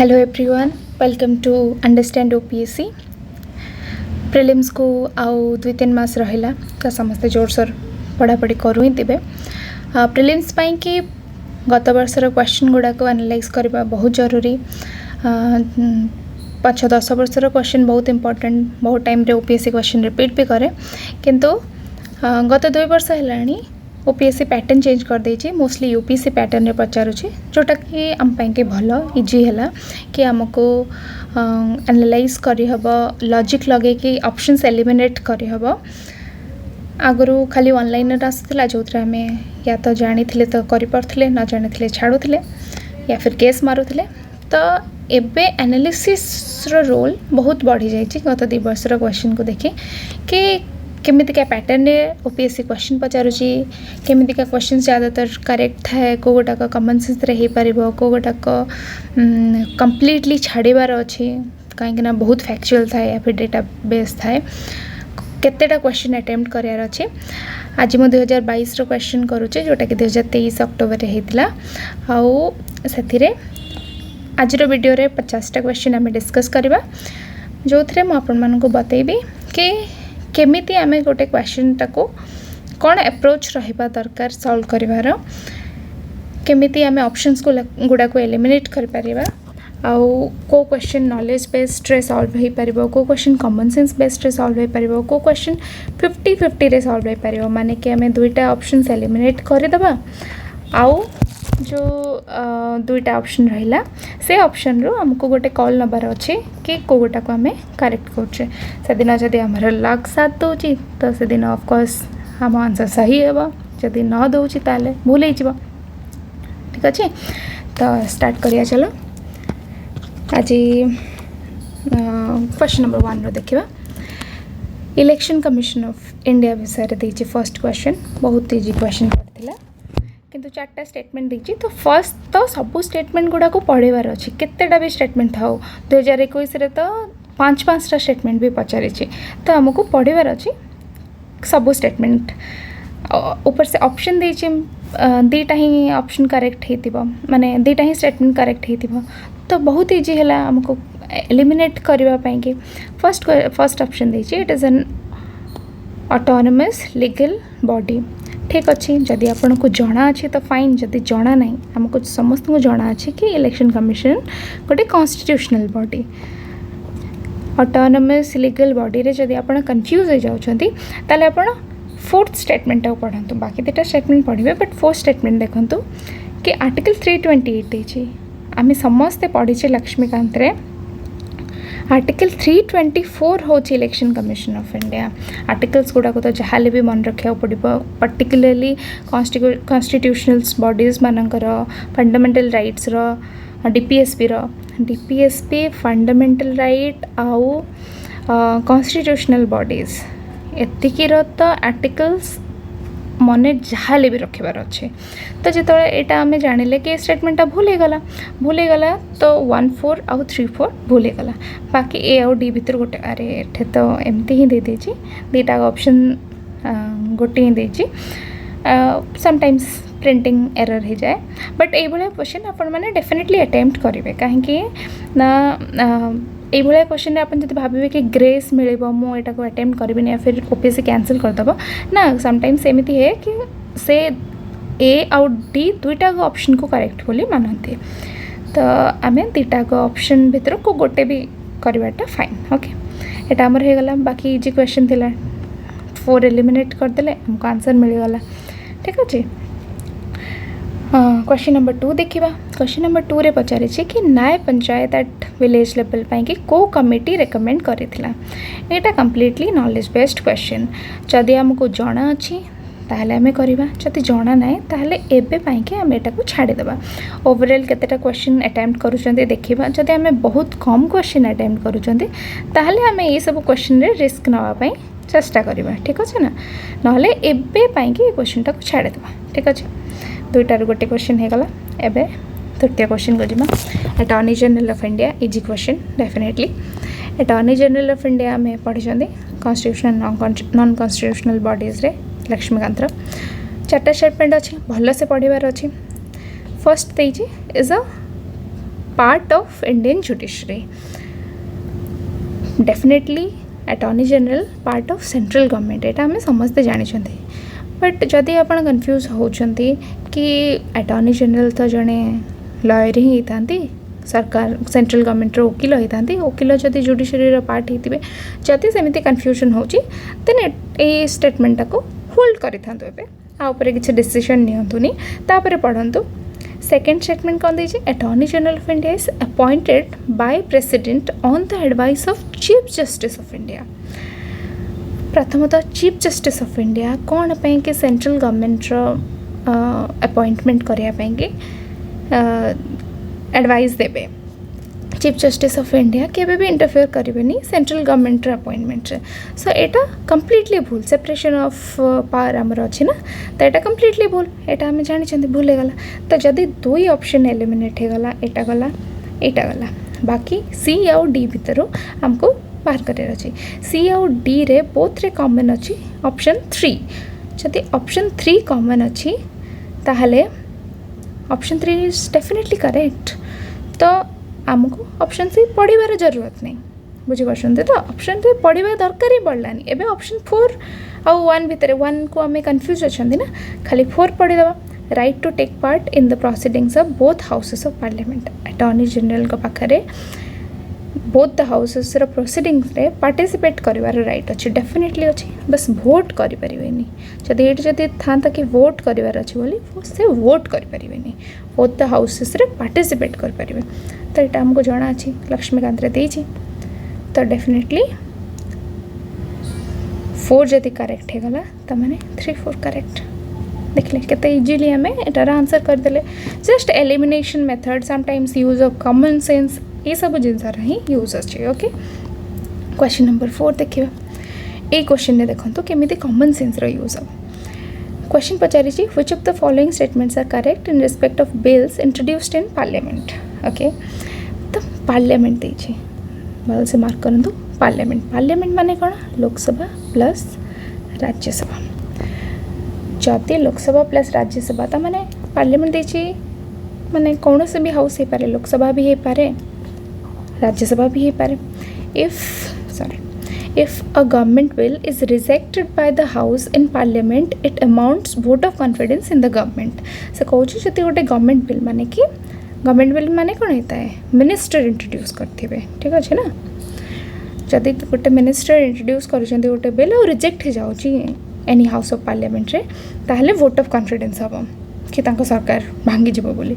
Hello everyone, welcome to understand OPSC. Prelims को आउ 2-3 मास रहिला तो समस्ते जोरसोर पढ़ापढ़ी करूँ ही थे। प्रिलिम्स पाई कि गत वर्षर क्वेश्चन गुड़ाक एनालाइज करवा बहुत जरूरी। 5-10 वर्षर क्वेश्चन बहुत इंपोर्टेंट, बहुत टाइम रे ओपीएससी क्वेश्चन रिपीट भी करे, किंतु गत 2 वर्ष है ओपीएससी पैटर्न चेंज कर देछि। मोस्टली यूपीएससी पैटर्न रे पचारुछि, जोटा कि आम के भल इजी है कि आमको एनालाइज करी हबो, लॉजिक लगे कि ऑप्शंस एलिमिनेट करी हबो। आगरू खाली ऑनलाइन आसुला जो आम या तो जानी तो करि परथिले, न जानी थिले छाड़ुथिले या फिर केस मारुथिले। तो एबे एनालिसिस रो रोल बहुत बढ़ी जाइछि गत 2 वर्षर क्वेश्चन को देखि कि केमितिका पैटर्न रे ओपीएससी क्वेश्चन पचारुछि, केमितिका क्वेश्चन ज़्यादातर करेक्ट थाए, को गोटाक कॉमन सेंस रे हे परिबो, को गोटाक कंप्लीटली छाड़ीबार अछि कहीं ना बहुत फैक्चुअल थाए या फिर डेटा बेस थाए। केतेटा क्वेश्चन अटेम्प्ट करार अछि। आज मो 2022 रो क्वेश्चन करूचे, जोटा कि 2023 अक्टोबर रे हेतिला। आउ सेथिरे आज रो वीडियो रे 50टा क्वेश्चन आमे डिस्कस करबा, जो थरे मो आपन मानको बतैबी कि केमिति आमे गोटे क्वेश्चन टाको कौन अप्रोच रहिबा दरकार सॉल्व करिवार, केमिति आमे ऑप्शंस को गुडा को एलिमिनेट कर परिबा, आउ को क्वेश्चन नॉलेज बेस्ड रे सॉल्व हो परिबो, को क्वेश्चन कॉमन सेंस बेस्ड रे सॉल्व हो परिबो, को क्वेश्चन 50-50 रे सॉल्व हो परिबो। माने कि आमे दुईटा ऑप्शंस एलिमिनेट कर दबा, आउ जो दुईटा ऑप्शन रहिला से ऑप्शन रो हमको गोटे कॉल नंबर अच्छे कि को गोटा को आमे करेक्ट करछे। से दिन जदि हमर लक साथ दोची तो से दिन ऑफ कोर्स हम आंसर सही हेबो, जदि न दोची ताले भूल ही जीवो। ठीक अछि, तो स्टार्ट करिया चलो। आज क्वेश्चन नंबर 1 रो देखिबा। इलेक्शन कमिशन ऑफ इंडिया विषय रे देछि फर्स्ट क्वेश्चन, बहुत इजी क्वेश्चन पड़थिला, किंतु 4टा स्टेटमेंट देखिए। तो फर्स्ट तो सबू स्टेटमेंट गुड़ा को पढ़ेबार अच्छी, केतेटा भी स्टेटमेंट थाओ 2021 रे तो 5-5टा स्टेटमेंट भी पचारे, तो हमको पढ़ेबार अच्छी सबू स्टेटमेंट। ऊपर से ऑप्शन देछि, दीटा ही ऑप्शन करेक्ट हेतिबो, माने दीटा ही स्टेटमेंट करेक्ट हेतिबो, तो बहुत इजी है हमको एलिमिनेट करबा पई कि फर्स्ट ऑप्शन देछि, it is an autonomous legal body. ठीक अच्छे, जदि आपन को जना अच्छे तो फाइन, जदि जना नहीं हमको समस्त को जना अच्छे कि इलेक्शन कमिशन गोटे constitutional body, autonomous legal body रे जदि आपन कंफ्यूज हो जाउछंती ताले आपन फोर्थ स्टेटमेंट पढ़ंतु। बाकी 2टा स्टेटमेंट पढ़िबे, बट फोर्थ स्टेटमेंट देखंतु कि आर्टिकल 328 देछि। आमे समस्त पढ़िछे लक्ष्मीकांत रे। आर्टिकल 324 हूँ election commission of India. Articles गुड़ाक तो जहाँ भी मन रखा पड़ो, पर्टिकुलरली कॉन्स्टिट्यूशनल बॉडीज मानकर fundamental rights DPSP fundamental right आउ कॉन्स्टिट्यूशनल बॉडीज एतिकीर तो आर्टिकल्स मन जहाँ भी रखबार अच्छे। तो जो यहाँ आम जानिले कि स्टेटमेंटा भूल गला तो 1-4 आउ 3-4 भूल गला। बाकी ए आउ डी भीतर गोटे अरे एठे तो एमती ही दे देछि, दीटा ऑप्शन गोटे ही देछि। समटाइम्स प्रिंटिंग एरर हो जाए, बट ये क्वेश्चन आपण मैंने डेफिनेटली अटेम्प्ट करेंगे कहीं ना ये क्वेश्चन आप भावे कि ग्रेस मिले मुझे को अटेम्प्ट करी या फिर ओपीएससी कैंसिल करदेव ना। समटाइम्स एमती है कि से ए आउ डी दुईटा ऑप्शन को करेक्ट बोली मानते, तो आम दुईटा ऑप्शन भीतर को गोटे भी करवाटा फाइन। ओके, यहाँ आमर हो गला। बाकी इजी क्वेश्चन थिला, 4 एलिमिनेट करदेले हमको आंसर मिलगला। ठीक अच्छे, क्वेश्चन नंबर 2 देखिबा। क्वेश्चन नंबर 2 रे पचारे कि न्याय पंचायत एट विलेज लेवल पाई कि को कमिटी रेकमेंड करिथिला। एटा कंप्लीटली नॉलेज बेस्ड क्वेश्चन। जदि हमको जना अच्छी ताहले आमे करिबा, जदि जना नाही ताहले एबे पाई कि आमे एटा को छाड़ी देबा। ओवरऑल केतेटा क्वेश्चन अटेम्प्ट करूचंते देखिबा। जदि आमे बहुत कम क्वेश्चन अटेम्प्ट करूचंते ताहले आमे ये सब क्वेश्चन रे रिस्क नवा पाई चेष्टा करिबा। ठीक अछि ना, नहले एबे पाई कि क्वेश्चन टा को छाड़ी देबा। ठीक अछि, दुईटार गोटे क्वेश्चन हो गला। एबे तृतीय क्वेश्चन को जिमा। Attorney general of India, easy question definitely. Attorney general of India में पढ़ी कॉन्स्टिट्यूशनल नॉन कॉन्स्टिट्यूशनल बॉडीज रे लक्ष्मीकांत 4टा स्टेटमेंट अच्छी, भल से पढ़ार अच्छी। फर्स्ट देजी is a part of Indian judiciary. Definitely attorney general part of central government, एटा आम समस्ते जानते। बट जदि आप कन्फ्यूज होती कि अटॉर्नी जनरल तो जड़े लॉयर ही होती, सरकार सेंट्रल गवर्नमेंट वकिल होती, वकिल जदि जुडिशरी पार्ट होते, जदि सेमती कन्फ्यूजन होची देन ए स्टेटमेंटा को होल्ड करि थांतु। एबे आ ऊपर किसी डिसीजन नियंतुनी, तापर पढ़ंतु। सेकेंड स्टेटमेंट कौन देछि, attorney general of India is appointed by president on the advice of chief justice of India. प्रथमतः चीफ जस्टिस ऑफ इंडिया कौन पे कि सेंट्रल गवर्नमेंट अपॉइंटमेंट करने एडवाइस देबे। चीफ जस्टिस ऑफ इंडिया केबे भी इंटरफेयर करेनि सेंट्रल गवर्नमेंट अपॉइंटमेंट। सो एटा कंप्लीटली भूल, सेपरेशन ऑफ पावर आमर अच्छी ना, तो यहाँ कंप्लीटली भूल, यहाँ आम जानी भूल हो गला। तो जदि दुई ऑप्शन एलिमिनेट हो गला, एटा गला एटा गला, बाकी सी आउ डी भितर आमको बाहर करार अच्छी। सी आउ डी रे बोथ रे कॉमन अच्छी ऑप्शन 3। जदि ऑप्शन 3 कॉमन अच्छी ताहले ऑप्शन 3 इज डेफिनेटली करेक्ट। तो आमको ऑप्शन 3 पढ़ार जरूरत नहीं, बुझीपार तो ऑप्शन 3 पढ़ा दरकार ही पड़लानी। एबे ऑप्शन 4 आउ 1 भितर 1 को आम कन्फ्यूज अच्छा ना, खाली 4 पढ़ीदे। Right to take part in the proceedings of both houses of parliament. Attorney general को पाखरे बोथ द हाउसेस प्रोसीडिंग्स रे पार्टिसिपेट करिवार राइट अच्छी, डेफिनेटली अच्छी, बस वोट करें। जदि ये जदि था कि वोट करिवार अच्छी बोली से वोट करें, बोथ द हाउसेस रे पार्टिसिपेट करें। तो यहाँ आमको जना अच्छी लक्ष्मीकांत रे देछि, तो डेफिनेटली 4 जदि करेक्ट हो गला तो मैंने 3 4 करेक्ट देखले केते इजीली आम एटार आंसर करदेले। Just elimination method, sometimes use of common sense, ये सब जिनसार ही यूज अच्छे। ओके, क्वेश्चन नंबर 4 देखिए। ये क्वेश्चन ने देखो केमी कॉमन सेंस यूज हम। क्वेश्चन पचारि which of the following statements are correct in respect of bills introduced in parliament. Okay, तो पार्लियामेंट देछि भल से मार्क करंतु। पार्लियामेंट माने कौन, लोकसभा प्लस राज्यसभा। जदि लोकसभा प्लस राज्यसभा तो माने पार्लियामेंट देछि माने कौन से भी हाउस हो पारे, लोकसभा भी हो पारे, राज्यसभा भी हो पारे। If a government bill is rejected by the house in parliament it amounts vote of confidence in the government. से कहूँ जब गोटे गवर्नमेंट बिल माने कि गवर्नमेंट बिल माने कौन होता है, मिनिस्टर इंट्रोड्यूस करते, ठीक अच्छे ना। जदि गोटे मिनिस्टर इंट्रोड्यूस कर गोटे बिल और रिजेक्ट हो जाऊँगी एनी हाउस ऑफ पार्लियामेंट रे, ताहले वोट ऑफ कॉन्फिडेंस हम कि तांको सरकार भांगी जीवो बोली।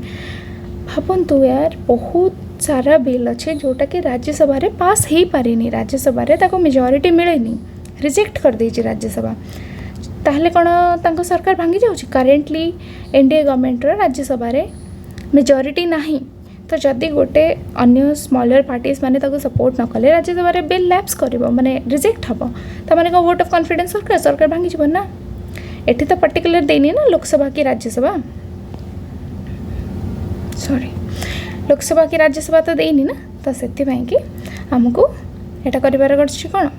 भावतु यार बहुत सारा बिल अच्छे जोटा कि राज्यसभा रे पास हो पारे, राज्यसभा रे ताको मेजॉरिटी मिलेनी, रिजेक्ट कर देछि राज्यसभा, ताहले कौन तांको सरकार भांगी जाउछि। करेंटली एनडीए गवर्नमेंट रो राज्यसभा रे मेजॉरिटी नहीं, तो जदि गोटे अन्य स्मॉलर पार्टीज माने ताको सपोर्ट न कले राज्यसभा रे बिल लैप्स करिवो माने रिजेक्ट हबो, त माने को वोट ऑफ कॉन्फिडेंस सरकार भांगी जीवो ना। एठी तो पर्टिकुलर देनी ना लोकसभा की राज्यसभा, सॉरी लोकसभा की राज्यसभा तो देनी ना, तो से कि आमको एटा करिवार अछि कोन,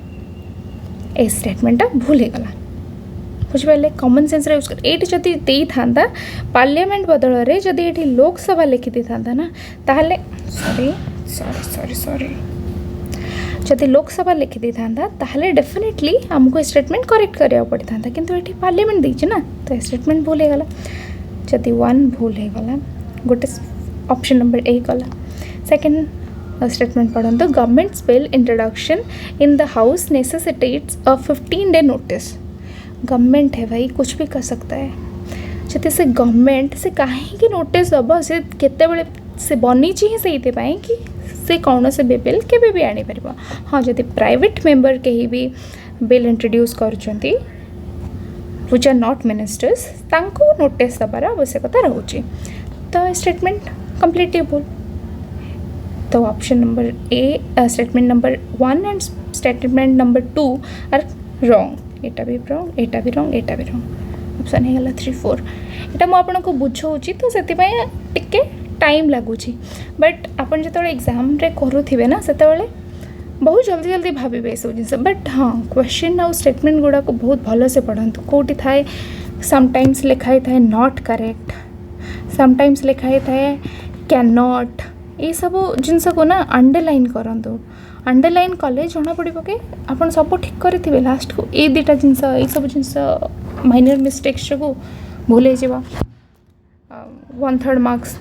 ए स्टेटमेंटा भूल हो गला। बुझिपारे कॉमन सेंस यूज कर। ये जदि दे था पार्लियामेंट बदल रे जदि ये लोकसभा लिखि दे था ना, ताहले सॉरी सॉरी सॉरी सॉरी जदि लोकसभा लिखि दे था ताहले डेफिनेटली आमको स्टेटमेंट करेक्ट करिया पड़ी था, किंतु ये पार्लियामेंट देछि ना, तो स्टेटमेंट भूल हो गला। जदि 1 भूल हो गला, गोटे ऑप्शन नंबर ए गला। सेकेंड स्टेटमेंट पढ़ो, governments bill introduction in the house necessitates a 15 day notice. Government है भाई, कुछ भी कर सकता है। जब से गवर्नमेंट से कहीं नोटिस दब से केते से बनी ही से कि से कौन से भी बिल के भी आनी पार। हाँ, जब प्राइवेट मेंबर कहीं भी बिल इंट्रोड्यूस करछंती व्हिच आर नॉट मिनिस्टर्स, तांको नोटिस दबार आवश्यकता रोचे। तो स्टेटमेंट कंप्लीटली भूल। तो option number A, statement number 1 and statement number 2 are wrong. एटा भी रॉन्ग, एटा भी रॉन्ग, एटा भी रॉन्ग। ऑप्शन है गला 3 4। एटा मु आपनको बुझाऊँगी, तो से टिके टाइम लगुच। बट आपन जो एग्जाम रे करुथिबे ना, सेतेबेले बहुत जल्दी जल्दी भावे सब जिनस। बट हाँ, क्वेश्चन आउ स्टेटमेंट गुड़ा को बहुत भल से पढ़ंतु। कोटी थाए समटाइम्स लिखाई थाए नॉट करेक्ट, समटाइम्स लिखाई थाए कैन नॉट, ये सब जिनस को ना अंडरलाइन करंतु अंडरलाइन कले जना पड़ो कि आप सब ठीक करेंगे लास्ट को ये दुटा जिनस ये सब जिनस माइनर मिस्टेक्स जो भूल हो 1/3 मार्क्स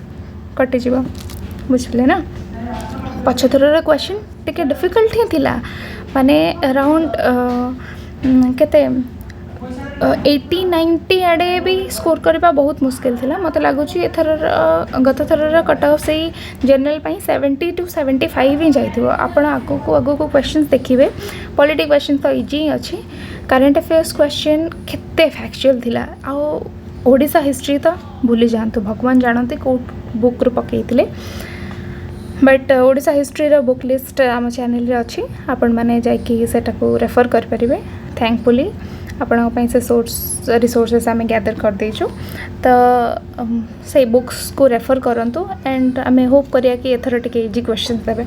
कटिज बुझे ना। पछथर क्वेश्चन टिके डिफिकल्ट ही थिला माने अराउंड केते 80-90 आड़े भी स्कोर करवा बहुत मुश्किल थिला मत लगुच एथर गत थर कट ऑफ से जनरल 70 to 75 ही जाइथिबो। आपण आगो को क्वेश्चंस देखिबे पॉलिटिक क्वेश्चन तो इजी ही अच्छी करंट अफेयर्स क्वेश्चन केते फैक्चुअल थिला आ ओडिशा हिस्ट्री तो भूली जातु भगवान जानते कौ बुक रू पकईले बट ओडिशा हिस्ट्री रो बुक लिस्ट आम चैनल रे अच्छी आपण माने जाइकी सेटाको रेफर कर परिबे। थैंकफुली आपण से सोर्स रिसोर्सेस आम गैदर कर देचु तो से बुक्स को रेफर करंतु एंड आम होप करिया कि एथर टिके इजी क्वेश्चन देबे।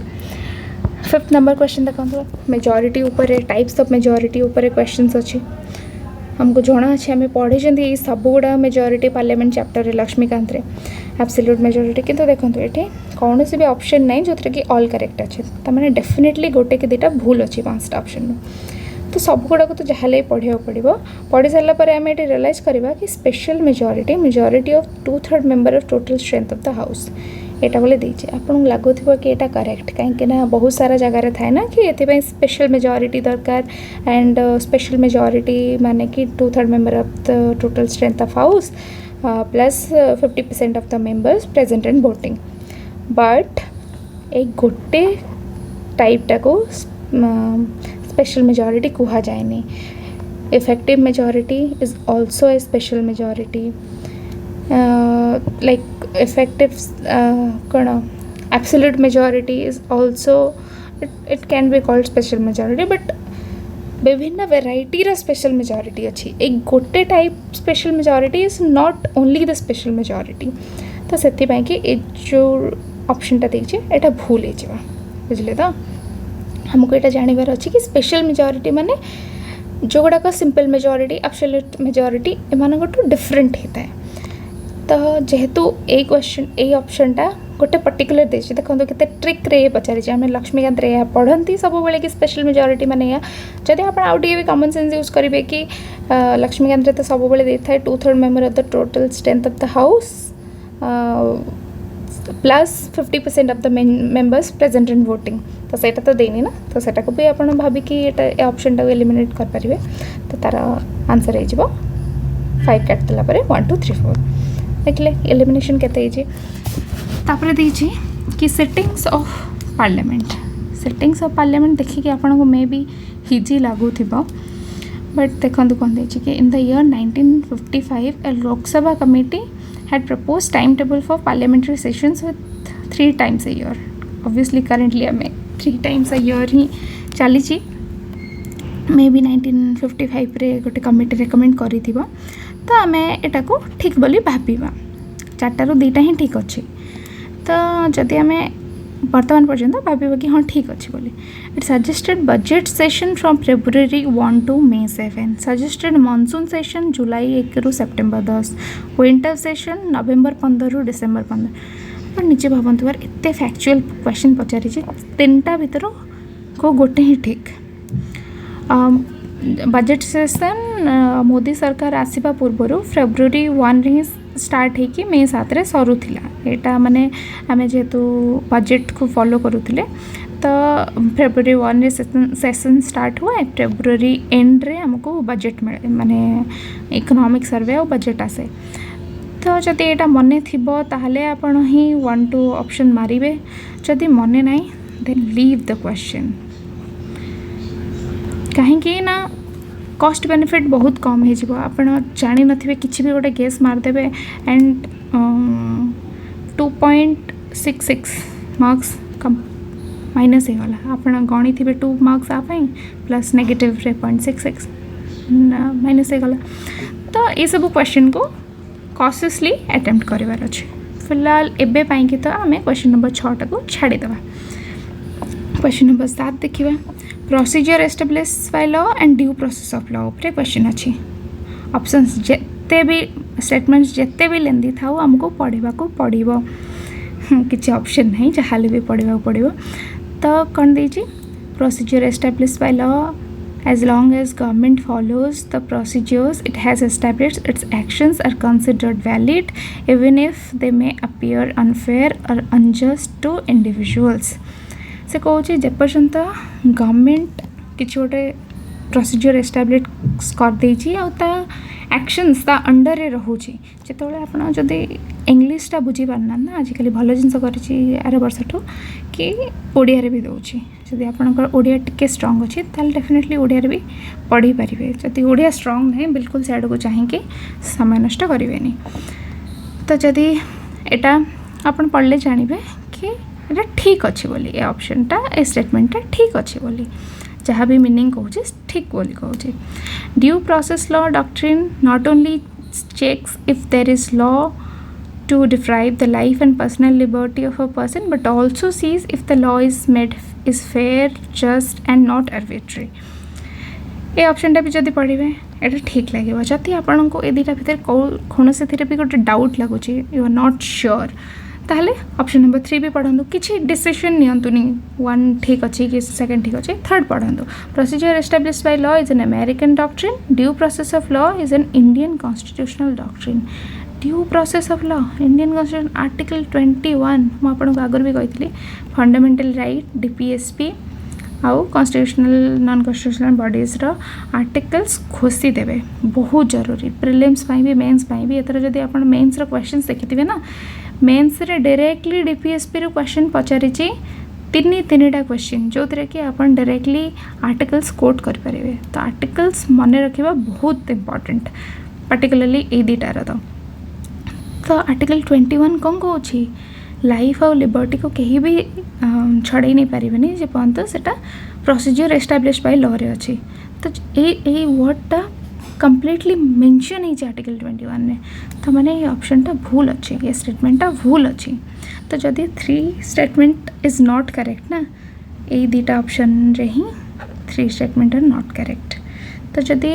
5th नंबर क्वेश्चन देखो मेजॉरिटी ऊपर टाइप्स ऑफ मेजॉरिटी ऊपर क्वेश्चंस अच्छी हमको जना अच्छे आम पढ़ी सब गुड़ा मेजॉरिटी पार्लियामेंट चैप्टर लक्ष्मीकांत रे एब्सोल्यूट मेजॉरिटी किंतु देखो ये कौन भी ऑप्शन नहीं जो कि ऑल करेक्ट अच्छे तमें डेफिनेटली गोटे कि दुटा भूल अच्छी 5टा ऑप्शन तो सब गुड़ाक तो जहाँ पढ़ा पड़ो पढ़ी सारापर आम ये रियलाइज करवा कि special majority of 2/3 member of total strength of the house यहाँ बोले देचे आपको लगुव कि यहाँ करेक्ट कहीं बहुत सारा जगार थाए ना कि ये स्पेशल मेजॉरिटी दरकार एंड स्पेशल मेजॉरिटी माने कि 2/3 member of the total strength of house plus 50% of the members present and voting but एक गोटे टाइपटा को स्पेशल मेजॉरिटी कहा जाए effective majority is also a special majority like effective absolute majority is also it can be called special majority but विभिन्न variety रा special majority अच्छी एक गोटे type special majority is not only the special majority तो से कि जो ऑप्शनटा देखिए यहाँ भूल हो बुझे तो हमको यहाँ जानवर अच्छी कि स्पेशल मेजॉरिटी माने जो गुड़ाक सिंपल मेजॉरिटी एब्सोल्यूट मेजॉरिटी एम डिफरेंट होता है तो जेहेतु ए क्वेश्चन ए ऑप्शनटा गोटे पर्टिकुलर देछि देखो केते ट्रिक रे पचारि आम लक्ष्मीकांत रे पढ़ती सब बेले कि स्पेशल मेजॉरिटी माने या जदि आप आउ टे भी कॉमन सेंस यूज करेंगे कि लक्ष्मीकांत रे तो सब बेले दे थाए 2/3 member of the total strength of the house plus 50% of the members present in voting तो सेटा तो देनी ना तो सेटा को भी आप भाविकी ये ऑप्शन टाक एलिमिनेट कर पारे तो तार आंसर हो 5 काटिदेला 1 2 3 4 देखले एलिमिनेशन केते इजी तापर देछि कि सेटिंग्स ऑफ पार्लियामेंट देखिए आपन को मे बी इजी लागुथिबो बट देखंतु कोन देछि कि in the year 1955 a Lok Sabha committee had proposed timetable for parliamentary sessions with 3 times a year obviously currently हमें 3 times a year ही चली छी मे बी 1955 रे गोटे कमिटी रेकमेंड करिथिबो तो आम एटा को ठीक बोली भाविबा 4टारू 2टा ही ठीक अच्छी तो जदि आम वर्तमान पर्यंत भाविबा कि हाँ ठीक अच्छी बोली it suggested budget session from February 1 to May 7 suggested monsoon session July 1 रू सेप्टेम्बर 10 विंटर सेशन नवेम्बर 15 रू डिसेम्बर 15 पर निजे भावतु यार एत फैक्चुअल क्वेश्चन पचारि 3टा भितर को गोटे ही ठीक बजेट सेशन मोदी सरकार आसवा पूर्वर February 1 ही स्टार्ट होकि May 7 रे सरुथिला एटा माने आमे जेहेतु बजेट को फॉलो करूथिले तो February 1 रे सेशन स्टार्ट हुआ February एंड रे हमको बजेट मिले माने इकोनॉमिक सर्वे और बजेट आसे तो जदि एटा मने थिबो ताहले आपण ही 1-2 ऑप्शन मारिबे जदि मने नाही देन लीव द क्वेश्चन कहीं ना कॉस्ट बेनिफिट बहुत कम हो आप जानी नथिबे किछि भी गोटे गेस मारदेबे एंड 2.66 मार्क्स कम माइनस होगला आप गणी थे 2 मार्क्स आप प्लस नेगेटिव 0.66 माइनस होगला तो ये सब क्वेश्चन को कॉशियसली अटेम्प्ट करार अच्छे फिलहाल एबे पाई कि तो आम क्वेश्चन नंबर 6 को छाड़ीदे क्वेश्चन नंबर 7 देखा procedure established by law and due process of law उपरे क्वेश्चन अच्छी ऑप्शंस जिते भी स्टेटमेंट्स जिते भी लेंदी था हमको पढ़ा को पड़ो किसी ऑप्शन नहीं, जहाँ भी पढ़ा पड़ो। तो कौन देजी procedure established by law as long as government follows the procedures it has established, its actions are considered valid even if they may appear unfair or unjust to individuals। से कहूँ जेपर्यंत गवर्नमेंट किसी गोटे प्रोसीजर एस्टाब्लिश कर देछि आ ता actions ता under रे रहउछि जेतोले आपण जदि इंग्लिशटा बुझी पारना ना आजिकल भल जिनस करिछि आर वर्षठू कि ओडिया रे भी दउछि। जदि आपणकर ओडिया टिके स्ट्रांग अछि ताल डेफिनेटली ओडिया रे भी पढ़ी पारिबे। जदि ओडिया स्ट्रांग नहीं बिल्कुल से आडको चाहिए समय नष्ट करेनि। तो जदि एटा आपण पढ़ले जानिबे कि एटा ठीक अछि बोली, ए ऑप्शनटा ए स्टेटमेंटटा ठीक अछि बोली, जहाँ भी मीनिंग कहूँ ठीक बोली कहूँ। Due process law doctrine not only checks if there is law to deprive the life and personal liberty of a person but also sees if the law is fair, just and not arbitrary। ये ऑप्शनटा भी जदि पढ़े ये ठीक लगे। जदि आपन को ए दुटा भितर कौन से भी गोटे डाउट लगुच यू आर नॉट श्योर ताहले ऑप्शन नंबर 3 भी पढ़ंतु। किसी डिसीजन नियंतुनी 1 ठीक अच्छी कि 2 ठीक अच्छे, 3rd पढ़ंतु। Procedure established by law is an American doctrine, due process of law is an Indian constitutional doctrine. Due process of law Indian constitution article 21 मुझे आपको आगर भी कही फंडामेंटल राइट डीपीएसपी आउ कॉन्स्टिट्यूशनल नॉन कॉन्स्टिट्यूशनल बॉडीज रो articles घोषी देवे बहुत जरूरी। प्रिलिम्स भी मेन्स भी एथर जदि आप मेन्स रो क्वेश्चंस देखिथिबे ना मेन्स रे डायरेक्टली डीपीएसपी रो क्वेश्चन पचारि तीनटा क्वेश्चन जो थे कि आप डायरेक्टली आर्टिकल्स कोट करें। तो आर्टिकल्स मन रखा बहुत इंपॉर्टेंट पर्टिकुलरली ए दुटार। तो आर्टिकल 21 कौन कौन लाइफ और लिबर्टी को कहीं भी छड़े नहीं पारे जे पर्यंत से प्रोसीजर एस्टाब्लिश बाय लॉ रे अच्छी। तो ये वर्डटा कम्प्लीटली मेंशन है आर्टिकल 21 ने। तो माने ये ऑप्शनटा भूल अच्छी, ये स्टेटमेंटटा भूल अच्छी। तो जदि 3 स्टेटमेंट इज नॉट करेक्ट ना ये दुटा ऑप्शन रे ही 3 स्टेटमेंट आर नॉट करेक्ट। तो जदि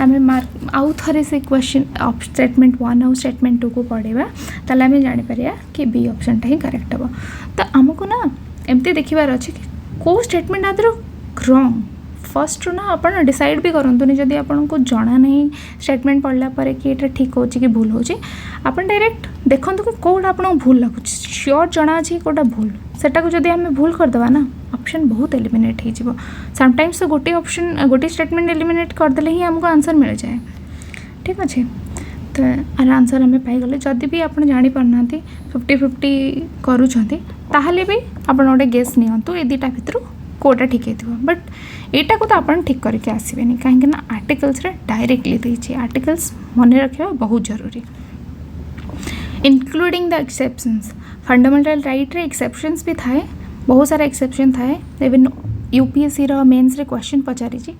आम मार्क आउ थे से क्वेश्चन स्टेटमेंट 1 और स्टेटमेंट 2 को पढ़ा ताल आम जापर कि बी ऑप्शनटा ही करेक्ट हम। तो आमको ना एमती देखार अच्छे कि कौ स्टेटमेंट आदर रॉन्ग फर्स्ट ना आप डिसाइड भी करूँ जदि आपको जना नहीं स्टेटमेंट पढ़ला पर कि ये ठीक हो कि भूल हो डायरेक्ट देखो कि कौटा आपको भूल लगुच श्योर जना अच्छी कौटा भूल सेटा को जदि आम भूल करदे ना ऑप्शन बहुत एलिमिनेट हो समटाइम्स। तो गोटे ऑप्शन गोटे स्टेटमेंट एलिमिनेट करदे ही आमको आंसर मिल जाए। ठीक अच्छे तो आर आंसर आम पाईगले। जदि भी आप जापारना 50-50 करुँचे भी आप गोटे गेस नियंतु ए दुटा भितर कौटा ठीक है। बट यहाँ को तो आप ठीक करके आसबे कहीं आर्टिकल्स डायरेक्टली देती आर्टिकल्स मन रखा बहुत जरूरी। Including the exceptions fundamental right रे एक्सेप्शंस भी थाए बहुत सारा एक्सेप्शन थाए। इवन यूपीएससी मेन्स रे क्वेश्चन पचारि से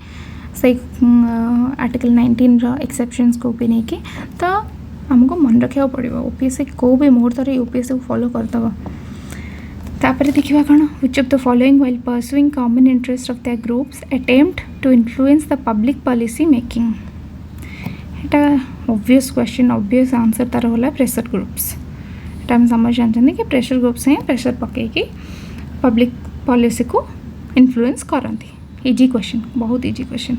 आर्टिकल 19 रो एक्सेप्शंस को भी नहीं कि तो हमको मन रखा पड़ो ओपीएससी को भी मुहूर्त यूपीएससी को फॉलो करदब। तापर देखिए कौन which of the following while pursuing common interest of the groups attempt to influence the public policy making. यहाँ ऑब्वियस क्वेश्चन ऑब्वियस आंसर तार होला प्रेशर ग्रुप्स। ये हम समझ जानते कि प्रेशर ग्रुप्स हैं प्रेशर पकईकि पब्लिक पॉलिसी को इन्फ्लुएंस करती। इजी क्वेश्चन बहुत इजी क्वेश्चन।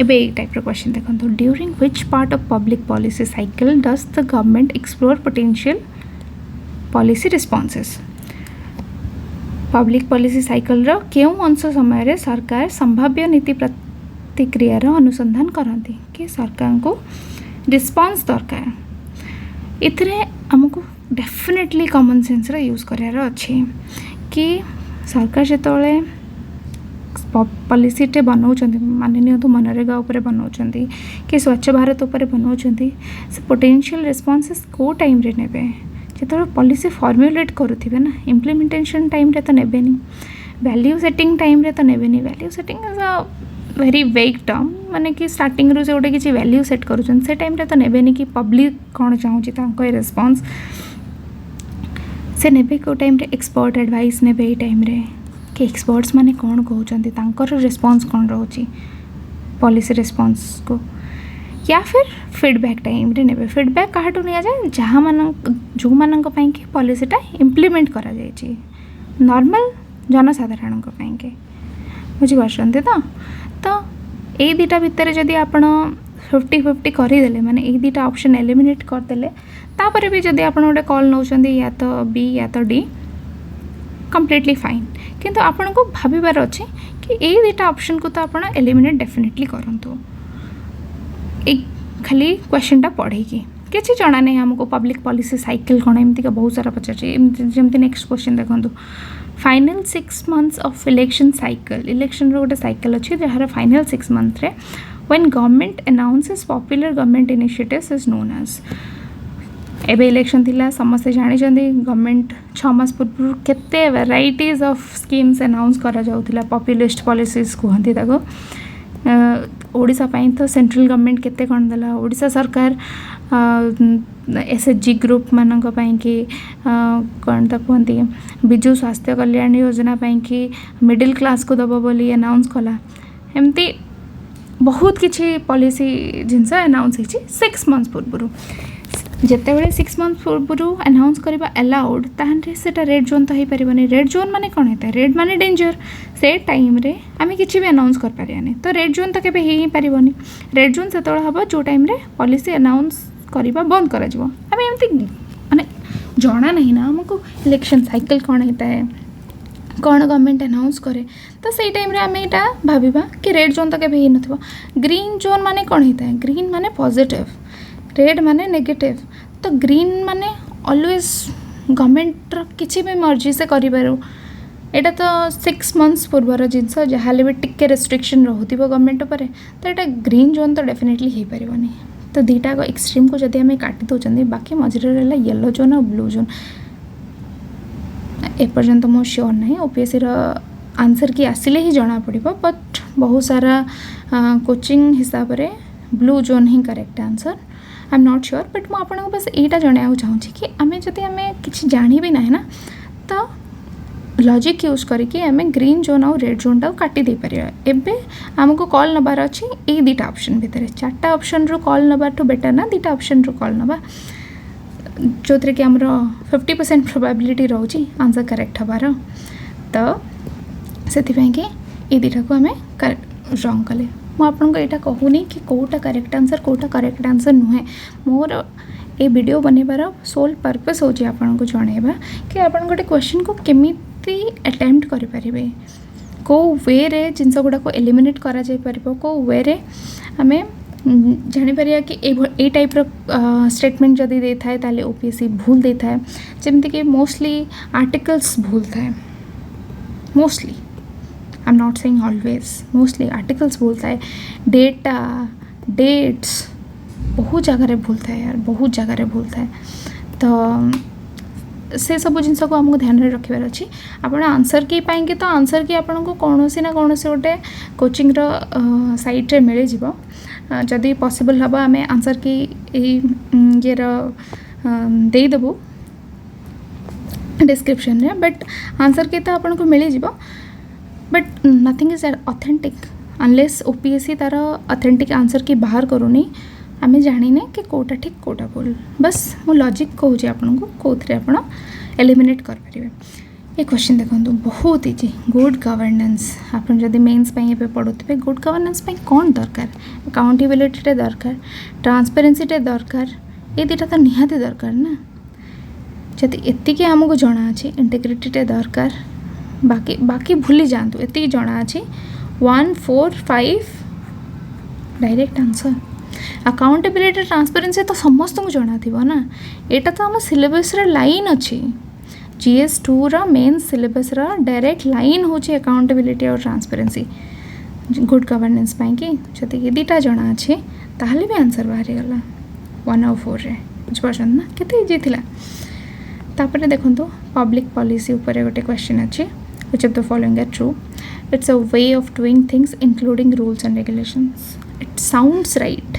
एबे एक टाइप क्वेश्चन देखो during which part of public policy cycle does the government explore potential policy responses. Public policy cycle रो केउं अंश समय रे सरकार संभाव्य नीति प्रतिक्रियार अनुसंधान करती कि सरकार को रिस्पॉन्स दरकार। इतने आमको डेफिनेटली कॉमन सेंस रा यूज करार अच्छे कि सरकार जिते पॉलिसी टे बनाऊँ माननीय तो मनरेगा उपर बनाऊँ कि स्वच्छ भारत उपर बनाऊँ से पोटेंशियल रिस्पॉन्सेस को टाइम रे नेबे जो पॉलिसी फॉर्मुलेट करुवे ना इम्प्लीमेंटेशन टाइम रे तो नेबेनी वैल्यू सेटिंग टाइम रे तो नेबेनी। Value setting is a very vague term माने कि स्टार्टिंग रू से गोटे किसी वैल्यू सेट करुछन से टाइम रे तो नेबेनी कि पब्लिक कौन चाहूँगी तांको रेस्पॉन्स से नेबे को टाइम रे एक्सपर्ट एडवाइस नेबे ये टाइम रे कि एक्सपर्ट्स माने कौन कहउछंती तांकर रेस्पॉन्स कौन रोची पॉलिसी रेस्पॉन्स को या फिर फीडबैक टाइम रे नेबे फीडबैक काहाटू निया जाए जहाँ मान जो मानक पई कि पॉलिसीटा इम्प्लीमेंट करा जायछि नॉर्मल जनसाधारण पई के बुझी पारछन्ते तो ए दुटा भितर जदि आपण 50-50 करदेले माने ए दुटा ऑप्शन एलिमिनेट करदेले तापर भी जदि आपण गोटे कॉल नौचंदी या तो बी या तो डी कंप्लीटली फाइन किंतु आपण को भाबिबार अछि कि ए दुटा ऑप्शन को तो आपण एलिमिनेट डेफिनेटली करंतु एक खाली क्वेश्चनटा पढ़े किसी जाना नहीं हमको पब्लिक पॉलिसी साइकिल कौन एमती का बहुत सारा पचारे जमती नेक्स्ट क्वेश्चन देखो final 6 months of election cycle election रोटे साइकिल अच्छी जार फाइनल 6 month रे when government announces popular government initiatives is known as एबे इलेक्शन थिला समस्ते जानी गवर्नमेंट 6 मास पूर्व केते वेराइटीज ऑफ स्कीम्स अनाउंस करा जाउथिला पॉपुलिस्ट पॉलिसीज कहंती ताको ओडिशा पाई तो सेंट्रल गवर्नमेंट केते कौन देला ओडिशा सरकार एसएचजी ग्रुप मानक पाई कि कौन तो कहती बिजु स्वास्थ्य कल्याण योजना पाई कि मिडिल क्लास को दब बोली अनाउंस कला एमती बहुत किसी पॉलिसी जिनस अनाउंस होती 6 months पूर्व जिते बड़े 6 months पूर्व अनाउंस करवा अलाउड ताहले सेटा रेड जोन तो हो पारे रेड जोन माने कौन होता है रेड माने डेंजर से टाइम रे आम कि भी अनाउंस कर पारियानी तो रेड जोन तो केबे ही पारिबनी रेड जोन से हम जो टाइम रे पॉलिसी अनाउंस करवा बंद करा जिवो आम एमती माने जाना नहीं ना हमको इलेक्शन साइकिल कौन होता है कौन गवर्नमेंट अनाउंस करे तो सही टाइम रे आम यहाँ भाविबा कि रेड जोन तो केबे ही नथिबो ग्रीन जोन माने कौन होता है ग्रीन माने पॉजिटिव रेड माने नेगेटिव तो ग्रीन माने ऑलवेज गवर्नमेंट किसी भी मर्जी से करिबारो एटा तो 6 months पूर्वर जिनस जहाँ भी टिके रेस्ट्रिक्शन रोथि गवर्नमेंट उपर तो यहाँ ग्रीन जोन तो डेफिनेटली हो पारनी तो दुईटा एक्सट्रीम को जब आम काटी दौरान बाकी मझे रहा येलो जोन और ब्लू जोन एपर्यंत मो श्योर ना ओपीएससी आंसर की आसिले ही जना पड़ो बट बहुत सारा कोचिंग हिसाब से blue zone he correct answer I am not sure but मुझे बस यहाँ जनवाक चाहूँगी कि आम जदि आम कि जानी भी ना ना तो लॉजिक यूज करके आम ग्रीन जोन और रेड जोन टाक काटी दे पार एबे आमको कॉल नबार अच्छी ये दुटा ऑप्शन भितर 4टा ऑप्शन रू कॉल नबार बेटर ना 2टा ऑप्शन रू कॉल नबा जो थे कि आमर 50% प्रोबेबिलिटी रोची आंसर करेक्ट हबार तो से ये दुटा को आम रंग कले मुझे यहाँ कहूनी कि कौटा करेक्ट आंसर कौटा करेक्ट आंसर नुहे मोर ये वीडियो बनइबार सोल पर्पस होची आपन को जणेबा कि आपन गोटे क्वेश्चन को केमिति अटेम्प्ट करि परिबे को वे रे जिनस गुडा को एलिमिनेट करा जाय परिबो को वे रे हमें जानि परिया कि ए टाइप रो स्टेटमेंट जदि दे थाए ताले ओपीएससी भूल दे थाए जेमति कि मोस्टली आर्टिकल्स भूल थाए mostly I am not saying always mostly articles भूल थाए डेटा डेट्स बहुत जगह भूल थाए यार बहुत जगह भूल थाए तो से सब जिन को आमको ध्यान में रखार अच्छी आप आंसर की पाएंगे तो आंसर की आपन को कौन ना कौन गोटे कोचिंग साइट रे मिल जाव जदि पॉसिबल हम आम आंसर की ये देदेबू डिस्क्रिप्शन रे बट आंसर की तो आपन को मिल जाव but nothing is authentic unless OPSC तार ऑथेंटिक आंसर की बाहर करूनी आम जाने कि कौटा ठीक कौटा भूल बस मो लॉजिक कहूँ आपन को कौन आप एलिमिनेट करेंगे ये क्वेश्चन देखो बहुत इजी गुड गवर्नेंस आप जब मेन्स पढ़ुवे गुड गवर्नेंस कौन दरकार अकाउंटेबिलिटी दरकार ट्रांसपेरेंसी दरकार ये दुटा तो निहाती दरकार ना जब एति आमको जना अच्छे इंटेग्रिटी दरकार बाकी बाकी भूली जातु एति जना अच्छे 1 4 5 डायरेक्ट आंसर अकाउंटेबिलिटी ट्रांसपेरेंसी तो समस्त को जना थी ना यहाँ तो आम सिलेबस लाइन अच्छी GS2 रा मेन सिलेबस रा डायरेक्ट लाइन हूँ अकाउंटेबिलिटी और ट्रांसपेरेंसी गुड गवर्नेंस कि जब ये दुटा जना अच्छे ताहले भी आंसर बाहरी गला 1 और 4 रे बुझिपारछन ना केते इजी थिला तापर देखंतु पब्लिक पॉलिसी ऊपर गोटे क्वेश्चन अच्छे which of the following are true it's a way of doing things including rules and regulations it sounds right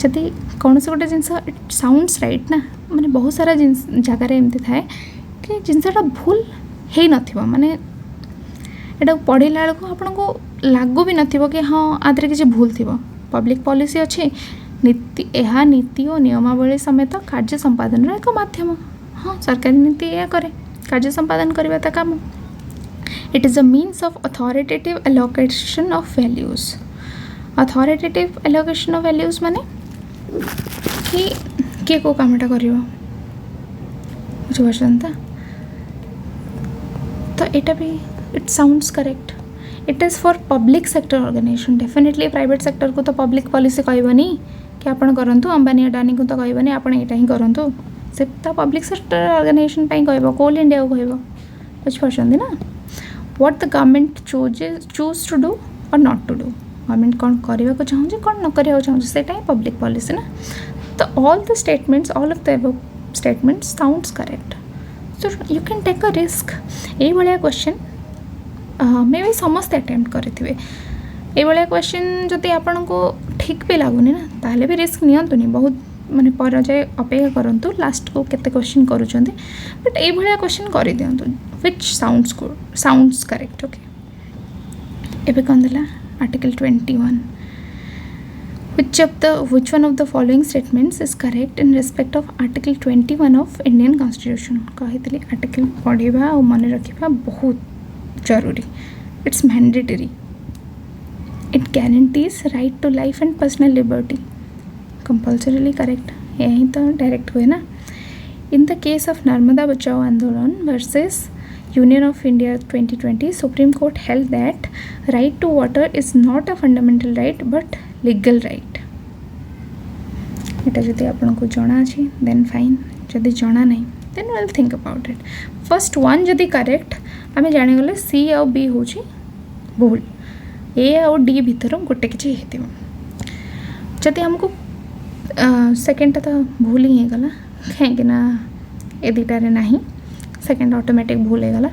जदि कौन से गोटे जिनस इट साउंड्स राइट ना माने बहुत सारा जगार एमती थाए कि जिनसटा भूल है न माने यहाँ पढ़ला बेलू आपन को लागू भी नथिबो कि हाँ आदि किसी भूल थी पब्लिक पॉलिसी अच्छी नीति यह नीति और नियमावली समेत कार्य संपादन एक माध्यम। हाँ सरकारी नीति यह करे कार्य संपादन करवा ता काम। It is a means of authoritative allocation of values. Authoritative allocation of values माने कि किए को कामटा करियो बुझिपारछन्ता। तो एटा भी it sounds correct. It is for public sector organization. Definitely private sector को तो पब्लिक पॉलिसी कहबनी कि आपण करंतु अंबानी अडानी को तो कहबनी आपण एटा ही करंतु। से तो पब्लिक सेक्टर ऑर्गेनाइजेशन पई कहबो कोल इंडिया को कहबो बुझिपारछन्ती ना। What the government choose to do और नॉट टू डू। गवर्नमेंट कौन करने को चाहूँ कौन न करने चाहूँ सेटा ही पब्लिक पॉलिसी ना। तो all the statements all of the above statements sounds correct. So you can take a risk. ये भाया क्वेश्चन मे भी समस्ते अटेम्प्ट करेंगे। ये भाया क्वेश्चन जदि आपन को ठीक भी लगुनि ना ताहले भी रिस्क नियंतुनी। बहुत माने पर जाए अपेक्षा करंतु लास्ट को केते क्वेश्चन करूछन्ते बट ये भाया क्वेश्चन कर दियंतु which sounds good sounds correct. Okay एबे कौन दिला article 21 which one of the following statements is correct in respect of article 21 of Indian Constitution। कहितली article पढ़िबा और मन रखिबा बहुत जरूरी। It's mandatory. It guarantees right to life and personal liberty। Compulsorily correct यही तो direct हुए ना। In the case of Narmada बचाओ आंदोलन versus Union of India 2020, Supreme Court held that right to water is not a fundamental right but legal right। एटा जदि आपन को जाना अछि then fine, जदि जाना नहीं then we'll think about it। first one जदि correct आमे जानि गले C और B होची भूल। A और D भीतर गोटे किछि हेतिबो। जदि हमको सेकेंड तो भूल ही गला कहीं ना ए दुटारे नहीं सेकेंड ऑटोमेटिक भूल गला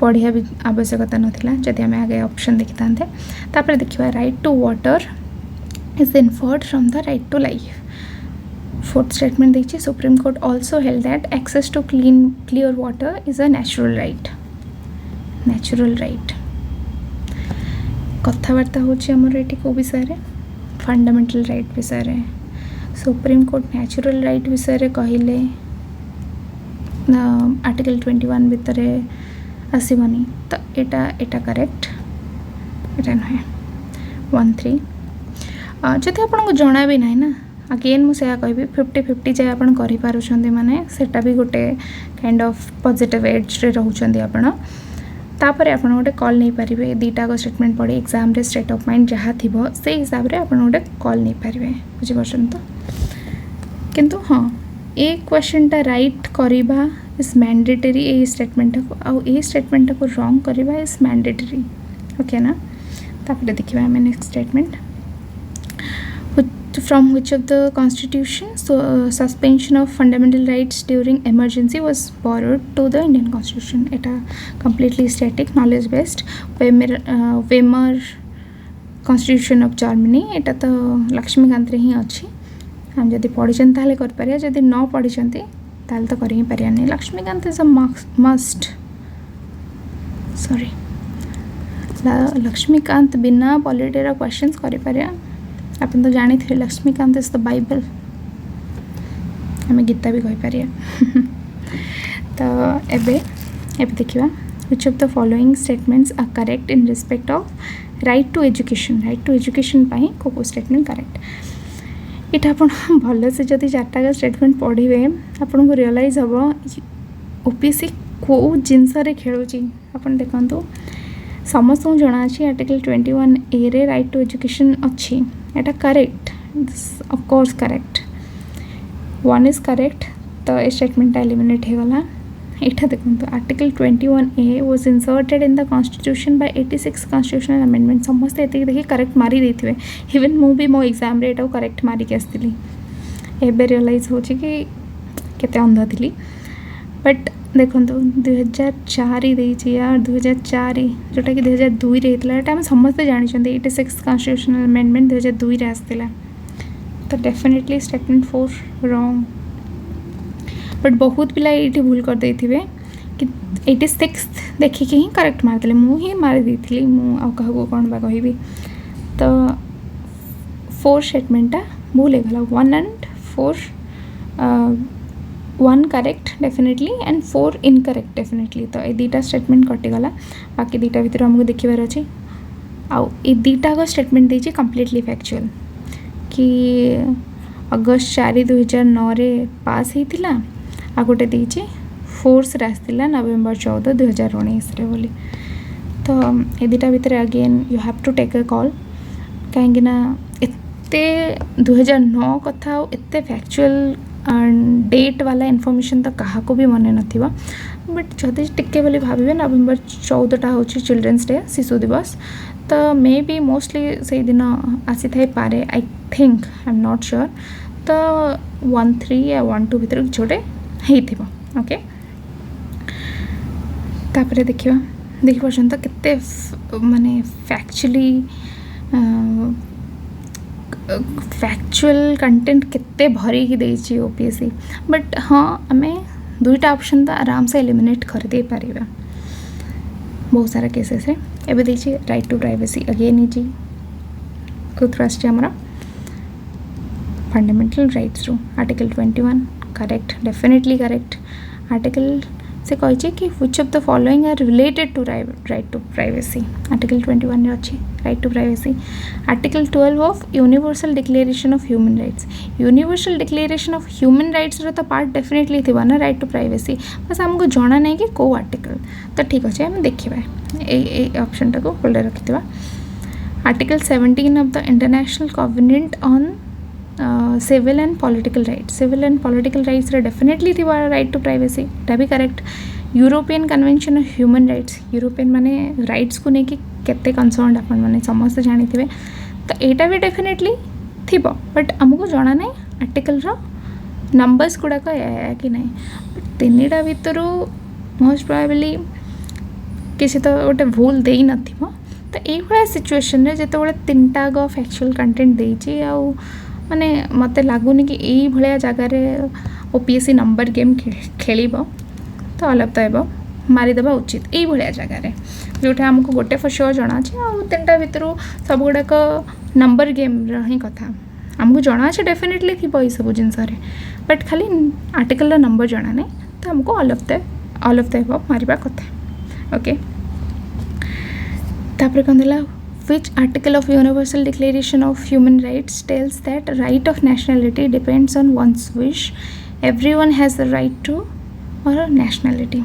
पढ़िया भी आवश्यकता नथिला। जदि आमे आगे ऑप्शन देखि तांते तापर देखिबा right to water is inferred from the right to life. Fourth statement देखिए Supreme Court also held that access to clear water is a natural right. Natural right कथबार्ता होची हमर एटी को विषय रे फंडामेंटल राइट विषय रे। सुप्रीम कोर्ट नेचुरल राइट विषय रे कहिले आर्टिकल 21 भितर आसबनी। तो एटा करेक्ट एटा नुहे 1-3। जदि आपको जना भी ना ना अगेन मुझे कहि 50-50 जाए आप करें माने सेटा भी गोटे काइंड ऑफ पॉजिटिव एज रे रहउछंदी आपण। तापर आप गोटे कॉल नहीं पारे दुटा को स्टेटमेंट पढ़े एग्जाम रे स्टेट ऑफ माइंड जहाँ थी से हिसाब से आप गोटे कॉल नहीं पारे बुझीपारछन। तो किंतु हाँ ए क्वेश्चनटा राइट करवा इज मैंडेटरी। ए स्टेटमेंट को आउ ए स्टेटमेंट को रॉन्ग करवा इज मैंडेटरी। ओके ना। तापर देखिए आम next statement from which of the constitution suspension of fundamental rights during emergency was borrowed to the Indian Constitution। Etah completely static knowledge based Weimar Constitution of Germany। एटा तो लक्ष्मीकांत रे ही अच्छी हम जदि पढ़ी ताले कर पारिया जदि न पढ़ी ताले तो कर ही पारिया नहीं। Laxmikanth is a must sorry Laxmikanth बिना पॉलिटी क्वेश्चंस कर पारिया। आप तो जानी थे लक्ष्मीकांत इज द बाइबल। आम गीता भी कही पारिया। तो एबे देखिबा which of the following statements are correct in respect of right to education. Right to education पाई को स्टेटमेंट करेक्ट। इटा आप भल से जदि 4टा स्टेटमेंट पढ़े आपन को रियलाइज हम ओपीएससी कौ जिनस खेलुची। आप देखु समस्त को जना आर्टिकल 21A रे राइट टू एजुकेशन अच्छी एटा correct of course correct 1 is correct. तो ये स्टेटमेंट एलिमिनेट हो गला। यहाँ देखो article 21A was inserted in the constitution bye 86 constitutional amendment. समस्त ये देखिए करेक्ट मारी देते इवन मु भी मो एग्जाम रे एटा करेक्ट मारिक आसती। एबे रियलाइज हो कि केते अंध थी बट देखो 2004 या 2004 जोटा कि 2002 रे होता है समस्ते जानते 86 कॉन्स्टिट्यूशनल अमेंडमेंट 2002 रे आसला। तो डेफिनेटली स्टेटमेंट 4 रॉन्ग। बट बहुत पिला ये भूल कर दे कि 86 देखिए ही करेक्ट मारदे मुझे मारी मुझे कौन बा कहि। तो फोर स्टेटमेंटा भूल गला 1 and 4 1 correct definitely and 4 incorrect definitely तो ये दुटा स्टेटमेंट कटिगला बाकी दुटा भितर आमको देखार अच्छे आउ ये दुटाक स्टेटमेंट देती कम्प्लीटली फैक्चुअल कि अगस्त 4 2009 पास होता आ गोटे देती फोर्स आसाला नवेम्बर 14 2019 बोली तो ये दुटा भितर again you have to take a call कहीं एते 2009 कथा एते फैक्चुअल डेट वाला इनफॉरमेशन तो क्या भी मन नथिबा बट जदि टिके बोली भाविबे नवेम्बर 14 हूँ चिल्ड्रेन्स डे शिशु दिवस तो मे बी मोस्टली से दिन आसी थाई पारे I think I am not sure तो 1-3 या 1-2 भितर छोटे होइथिबो ओके तापर देखिबा देखि पर्यंत केते माने फैक्चुअल कंटेंट केते भरी की देछि ओपीएससी बट हाँ आमे दुईटा ऑप्शन तो आराम से एलिमिनेट कर दे पारिबा बहुत सारा केसेस रे एबे देछि राइट टू प्राइवेसी अगेन जी कुछ राष्ट्रीय हमरा फंडामेंटल राइट्स रू article 21 correct definitely correct article से कही कि which of the following are related to right to privacy article 21 अच्छी right to privacy article 12 of universal declaration of human rights universal declaration of human rights तो part definitely थी ना right to privacy बस आमको जाना नहीं कि कौ आर्टिकल तो ठीक अच्छे आम देखा ये ऑप्शन टाक होल्ड रखि article 17 of the international covenant on civil and political rights definitely थी राइट टू प्राइवेसी टा भी correct European convention of human rights European माने राइट्स को लेकिन केते कंसर्न अपन माने समस्त जानी थे तो यहाँ भी डेफिनेटली थी बट आमको जाना नहीं आर्टिकल नंबर्स गुड़ाक कि नहीं बट तीनटा भितर मोस्ट प्रोबेबली किसी तो गोटे भूल दे न तो ये सिचुएशन रे जिते तीनटा फैक्चुअल कंटेंट देछि आ माने मते लगुनि कि यही भाया जगार ओपीएससी नंबर गेम खेल तो अलग तो मारिदेवा उचित यही भाया जगार जोटा आमको गोटे फर श्योर जना तीन टा भितर सब गुड़ाक नंबर गेम ही कथा आमको जना डेफिनेटली थी ये सब जिनस बट खाली आर्टिकल नंबर जना नहीं तो आमको ऑल ऑफ द मारिबा कथा ओके तापर कौन दिला which article of universal declaration of human rights tells that right of nationality depends on one's wish everyone has the right to or nationality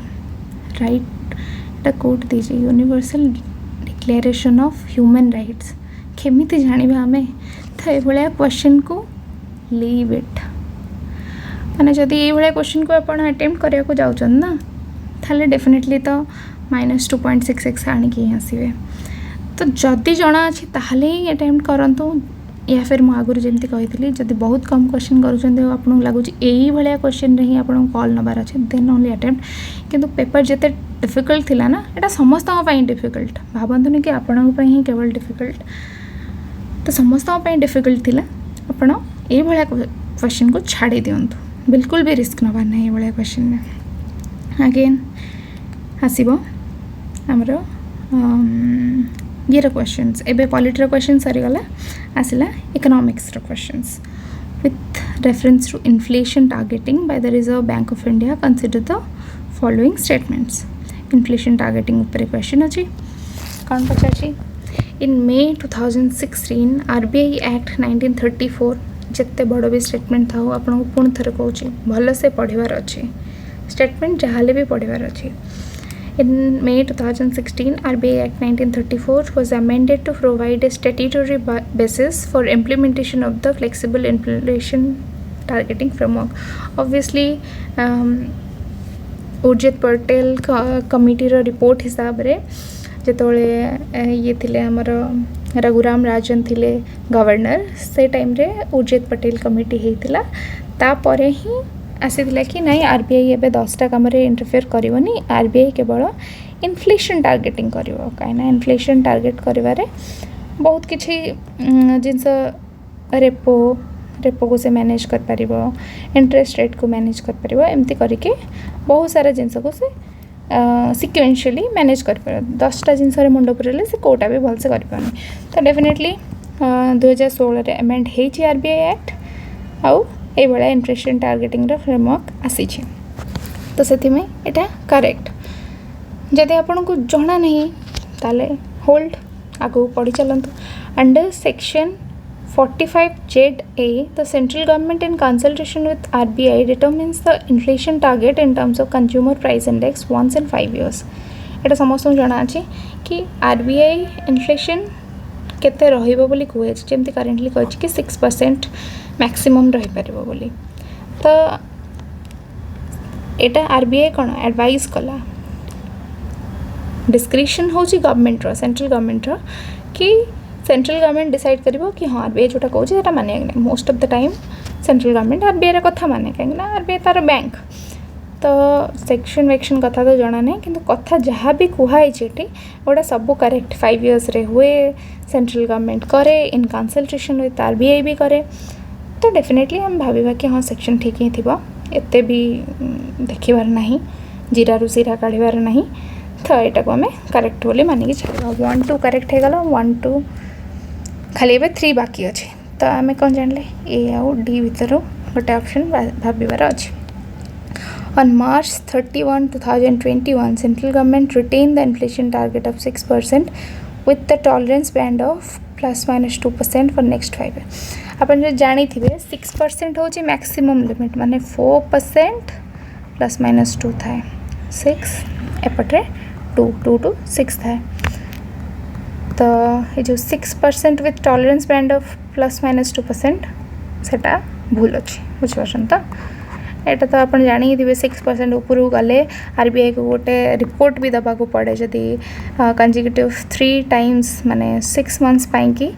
right ता code दीजिए universal declaration of human rights केमिति जानिबा हमें तो ये भाया question को leave it माने जदि ये भाया क्वेश्चन को अपन अटेम्प्ट करिया को जाउछन ना थाले डेफिनेटली तो -2.66 आनिकी आसीबे तो जदि जना अच्छी ताहले ही अटेम्प्ट करंतु या फिर मु आगुरी जेमती कही जदि बहुत कम क्वेश्चन करूँ आपको लगुच यही भाया क्वेश्चन रे ही आपको कॉल नबार अच्छे देन ओनली अटेम्प्ट किंतु पेपर जिते डिफिकल्ट थिला ना एटा समस्त डिफिकल्ट भावतुनि कि आपण ही केवल डिफिकल्ट तो समस्त डिफिकल्ट थिला आपण ये भाया क्वेश्चन को छाड़ी दिंतु बिल्कुल भी रिस्क नबार ना ये भाया क्वेश्चन में अगेन आसब आमर ये क्वेश्चंस एबे पॉलिटी क्वेश्चन सरीगला आसला economics questions with reference to inflation targeting by the reserve bank of India consider the following statements inflation targeting ऊपर क्वेश्चन अच्छी कौन पचार इन मे 2016 आरबीआई एक्ट 1934 जिते बड़ भी स्टेटमेंट था आपको पुणी थर कहूँ भल से पढ़वार अच्छे स्टेटमेंट जहाँ भी पढ़वार अच्छे In May 2016, RBI Act 1934 was amended to provide a statutory basis for implementation of the flexible inflation targeting framework. Obviously, Urjit Patel committee report हिसाब रे जिते ये थिले हमर रघुराम राजन थिले गवर्नर से टाइम रे उर्जित पटेल कमिटी होता तापर ही आसीला कि नहीं आरबीआई एवं 10टा कम इंटरफेयर करनी आरबीआई केवल इन्फ्लेशन टार्गेटिंग कर कहीं इन्फ्लेशन टार्गेट कर बहुत किसी जिनस रेपो को से मैनेज कर पार इंटरेस्ट रेट को मैनेज कर पार एमती करके बहुत सारा जिनस को से सिक्वेन्शियली मैनेज कर 10टा जिनस मुंड पुरेले से कोटा भी भलसे कर तो डेफिनेटली 2016 एमेंड होती आरबीआई एक्ट आउ ये इन्फ्लेशन टार्गेटिंग फ्रेमवर्क आसी तो से यहाँ करेक्ट जदि आपन को जना नहीं ताले होल्ड आगू पढ़ी चलतु under section 45ZA the central government in consultation with RBI determines the inflation target in terms of consumer price index once in 5 years एटा समस्त जना अछि कि RBI इन्फ्लेशन केते रहिबो बोली कहै छै जेमति करेंटली कहै छै कि 6% मैक्सिमम रहि परबो बोली तो एटा RBI कोन एडवाइस कला डिस्क्रिप्शन हूँ गवर्नमेंट सेंट्रल गवर्नमेंट कि सेंट्रल गवर्नमेंट डिसाइड करिवो कि हाँ आरबीआई जोटा कहूँ से माने नहीं most of the time central government RBI कथा माने कहीं आरबीआई तार बैंक तो सेक्शन वेक्शन कथा तो जना नहीं किंतु कथा जहाँ भी कहुई गोटा सब करेक्ट 5 years रे हुए सेंट्रल गवर्नमेंट करे इन कंसल्टेशन विथ आरबीआई भी करे तो डेफिनेटली हम भाविबा कि हाँ सेक्शन ठीक ही थी एते भी देखिबार नहीं जीरा रु सीरा काढ़िबार नहीं तो यहाँ को आम करेक्ट बोली मानिक चलो 1 2 करेक्ट हो गला 1 2 खाली ए 3 बाकी अच्छे तो आम कौन जानले ए आउ डी भितर गोटे ऑप्शन भाविबार अच्छे On March 31, 2021, central government retained the inflation target of 6% with the tolerance band of ±2% for next 5 years. अपन जो जानी थी 6% हो मैक्सिमम लिमिट माने 4% ±2 था 6 एपटे 2 2 to 6 था तो ये जो 6% विथ टॉलरेंस बैंड ऑफ ±2% सेटा भूल अच्छी बुझिपारछन तो एटा तो आप जानी थे 6% ऊपर गले आरबीआई को गोटे रिपोर्ट भी दबा को पड़े जदि कंजिक्यूटिव 3 times माने 6 months पाई कि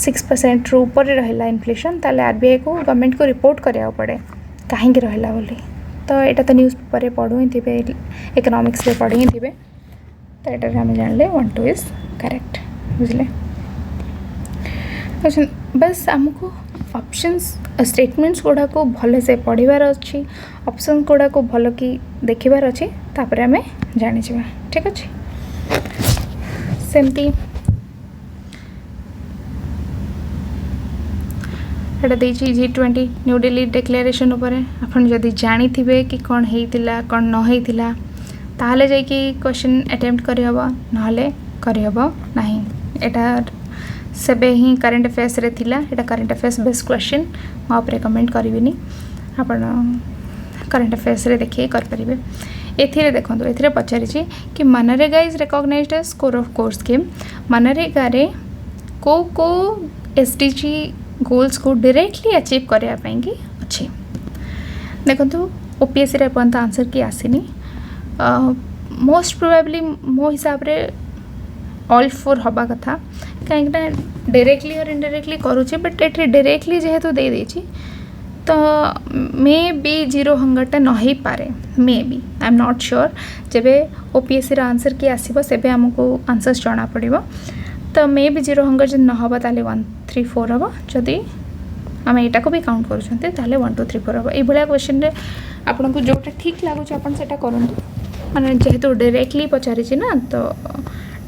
6% ऊपर रहा इन्फ्लेशन ताले आरबीआई को गवर्नमेंट को रिपोर्ट करिया पड़े कहीं रहा बोली तो यहाँ तो न्यूज़ पेपर पढ़ू ही थे इकोनॉमिक्स रे पढ़ी ही थे तो यहाँ आम जानले 1 2 इज करेक्ट बुझले बस आमको ऑप्शंस स्टेटमेंट्स गुड़ा को भल से पढ़ार अच्छी ऑप्शन गुड़ा को भल कि देखिबार अच्छी तापर आम जानी जा ठीक अच्छे सेमती एटा देछि G20 न्यू दिल्ली डिक्लेरेशन उपर आपन जदि जानी थिबे कि कौन हेतिला कौन न हेतिला ताहले जाय कि क्वेश्चन अटेम्प्ट करि हबो नहले करि हबो नाही एटा सेबे ही करंट अफेयर्स रे थिला एटा करंट अफेयर्स बेस्ड क्वेश्चन म आप रेकमेंड करबिनी आपन करंट अफेयर्स रे देखि कर परिबे एथिरे देखंतु एथिरे पचारि छी कि MNREGA is recognized as core of core scheme MNREGA रे को एसडीजी गोल्स को डायरेक्टली अचीव करने कि अच्छे देखो ओपीएससी रे पर्यंत आंसर की आसीनी मोस्ट प्रोबेबली मो हिसाब रे ऑल 4 हवा कथा कहीं डायरेक्टली और इनडायरेक्टली करुचे बट ये डायरेक्टली जेहेतु दे देछि तो मे बी 0 हंगरटा न ही पारे maybe I am not sure जबे ओपीएससी रा आंसर की आसीबो सेबे हमको आंसर्स जाना पड़िबो तो मे भी 0 हंगर जब न हम ताले 1 3 4 हम जदि आम यहाँ को भी काउंट करें 1 2 3 4 हम ये क्वेश्चन रे आपन को जोटा ठीक लगुच आपन सेटा करंतु माने जेहेतु डायरेक्टली पचारि ना तो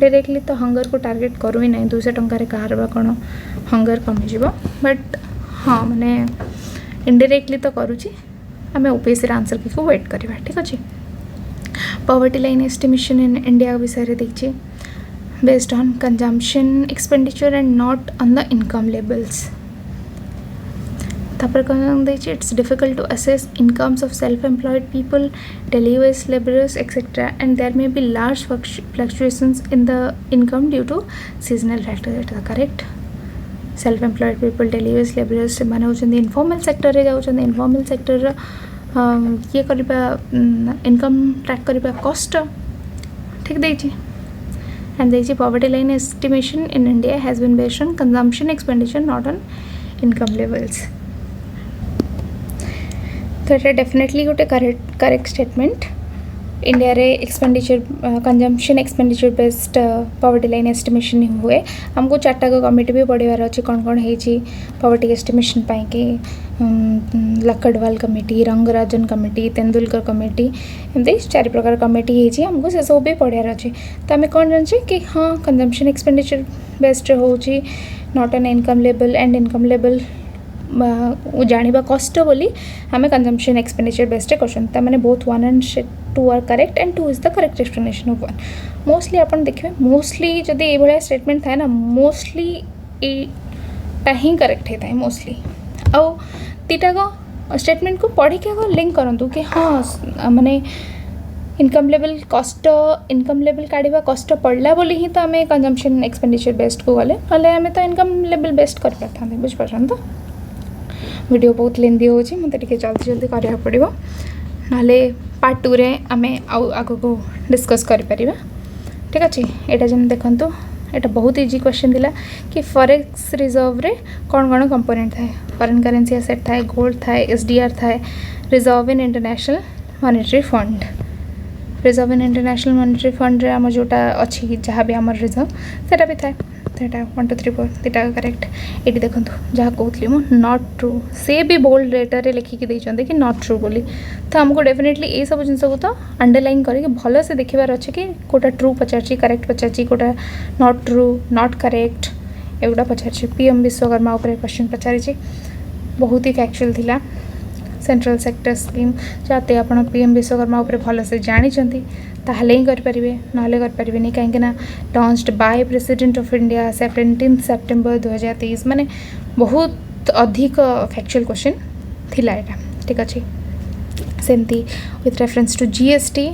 डायरेक्टली तो हंगर को टार्गेट करू ही नहीं 200 टंकार कहार कौन हंगर कमिज बट हाँ माने इनडायरेक्टली तो करुच्ची आम ओपीएससी आंसर की को वेट करवा ठीक अच्छे poverty line estimation in India विषय देखिए based on consumption expenditure and not on the income levels तापर कौन देखिए it's difficult to assess incomes of self-employed people daily wage laborers etc and there may be large fluctuations in the income due to seasonal factors it is correct self-employed people daily wage laborers माने होचंदी informal sector रे जाउचंदी informal sector ये करबा income track करबा cost ठीक देखिए and the poverty line estimation in India has been based on consumption expenditure not on income levels तो ये definitely गोटे correct statement इंडिया रे expenditure consumption expenditure based poverty line estimation हुए हमको 4टा committee भी पढ़ार अच्छे कौन कौन होती पॉवर्टी एस्टिमेशन पाई कि Lakdawala committee Rangarajan committee Tendulkar committee एमती 4 प्रकार कमिटी होती हमको से सब भी पढ़ार अच्छे तो आम कौन जाने कि हाँ कंजम्पशन एक्सपेंडिचर बेस्ड हो not an income level and income level जानिबा कष्ट बोली आम कंजम्पशन एक्सपेंडिचर बेस्ड क्वेश्चन मैंने both 1 and 2 are correct and 2 is the correct explanation of 1 mostly अपन देखिए मोस्टली जदि ये भाया स्टेटमेंट थाए ना मोस्टली यहाँ ही करेक्ट होता है मोस्टली आउ दीटा स्टेटमेंट को पढ़ी के लिंक करूँ कि हाँ माने इनकम लेवल कष्ट इनकम लेवल काढ़ा कष्ट पड़ला बोली ही तो आम कंजम्पशन एक्सपेंडिचर बेस्ड को गले ना आम तो इनकम लेवल बेस्ड कर पार बुझिपार तो वीडियो बहुत लेंदी हो मत जल्दी जल्दी करा पड़ो ना पार्ट 2 रे आम आग को डिस्कस कर ठीक अच्छे यहाँ जन देखूँ यहाँ बहुत इजी क्वेश्चन थिला कि फॉरेक्स रिजर्व रे कौन कौन कंपोनेंट थाए फॉरेन करेंसी एसेट थाए गोल्ड थाए एसडीआर थाए reserve in international monetary fund reserve in international monetary fund रे आम जोटा अच्छी जहाँ भी आम रिजर्व सेटा भी थाए तो 1 2 3 4 दीटा करेक्ट ये देखो जहाँ कहती मुझे नॉट ट्रू से भी बोल्ड लेटर लिखिकी देते कि नॉट ट्रू बोली तो हमको डेफिनेटली ये सब जिन को तो अंडरलाइन करके भल से देखार अच्छे कि कोटा ट्रू पचार करेक्ट पचार कोटा नॉट ट्रू नॉट करेक्ट एगुड़ा पचार पीएम विश्वकर्मा उपर क्वेश्चन पचारि बहुत ही फैक्चुअल थिला सेंट्रल सेक्टर स्कीम जाते आप पीएम विश्वकर्मा उपर भल से जानी ताहले ही करें ना करें कहीं launched by president of India 17 September 2023 माने बहुत अधिक फैक्चुअल क्वेश्चन थिला एटा ठीक अच्छे सेमती विथ रेफरेंस टू जीएसटी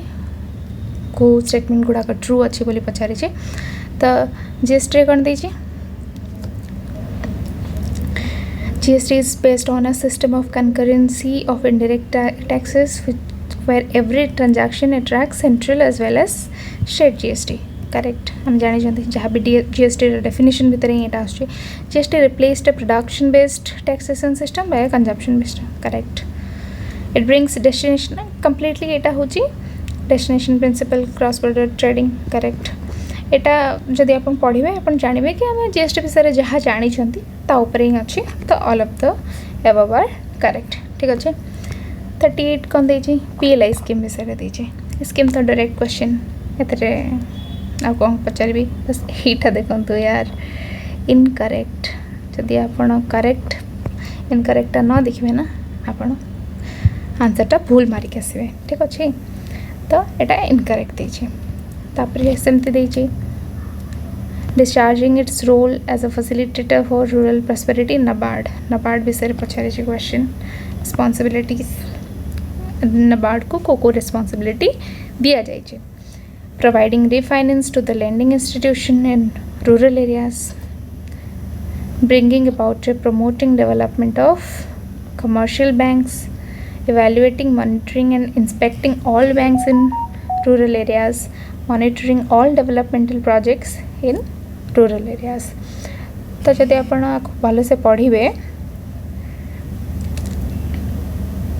को स्टेटमेंट गुड़ाक ट्रू अच्छी बोली पचारि तो जीएसटी कौन देछि GST is based on a system of concurrency of indirect taxes where every transaction attracts central as well as state GST. Correct. हम जानी जहाँ भी GST definition भीतर ही एटा आसुची GST replaced a production based taxation system by a consumption based. Correct. It brings destination completely एटा होची destination principle cross border trading. Correct. एटा जदि आप पढ़े आप जानवे कि आम जीएसटी विषय जहाँ जानी ही अच्छे तो all of the above are correct ठीक अच्छे 38 कौन देछि पीएलआई स्कीम विषय देछि स्कीम तो डायरेक्ट क्वेश्चन एतरे आ कौन पचारि बस यहीटा देखु यार इनकरेक्ट जदि आप करेक्ट इनकरेक्ट न देखिए ना आप आंसरटा भूल मारिक आसवे ठीक अच्छे तो यहाँ इनकरेक्ट देछि तापर सेमती देछि discharging its role as a facilitator for rural prosperity NABARD विषय पचारि क्वेश्चन रिस्पांसिबिलिटीज नबार्ड को रिस्पांसिबिलिटी दिया जाए providing refinance to the lending institution in rural areas bringing about promoting development of commercial banks evaluating monitoring and inspecting all banks in rural areas monitoring all developmental projects in rural areas तो जदि आपण भल से पढ़े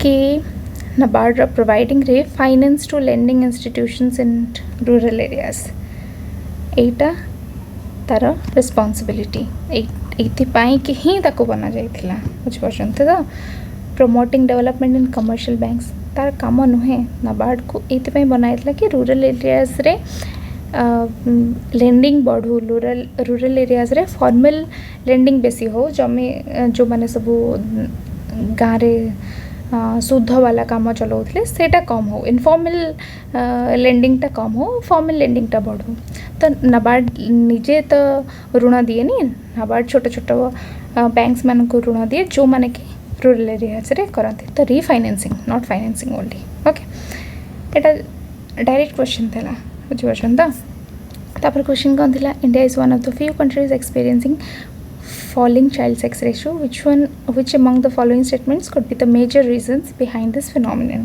कि NABARD providing refinance to lending institutions in rural areas एटा तार responsibility एपाई कि ही ताको बना जाइथिला बुझिपारछन्ते तो promoting development in commercial banks तार काम नुहे नबार्ड को ये बनाई कि रूरल एरियाज रे लेंडिंग बढ़ू रूरल एरियाज रे फॉर्मल लेंडिंग बेसी हो जमी जो माने सब गाँव रे शुद्ध वाला काम चलाऊले सेटा कम हो इनफॉर्मल लेंडिंगटा कम हो फॉर्मल लेंडिंगटा बढ़ू तो नबार्ड निजे तो ऋण दिए नी नबार्ड छोट छोट बैंक्स मान को ऋण दिए जो माने कि रूरल एरियाज रे करते तो refinancing not financing only okay यहाँ डायरेक्ट क्वेश्चन था बुझिपार तो क्वेश्चन कौन थी India is one of the few countries experiencing falling child sex ratio which among the following statements could be the major reasons behind this phenomenon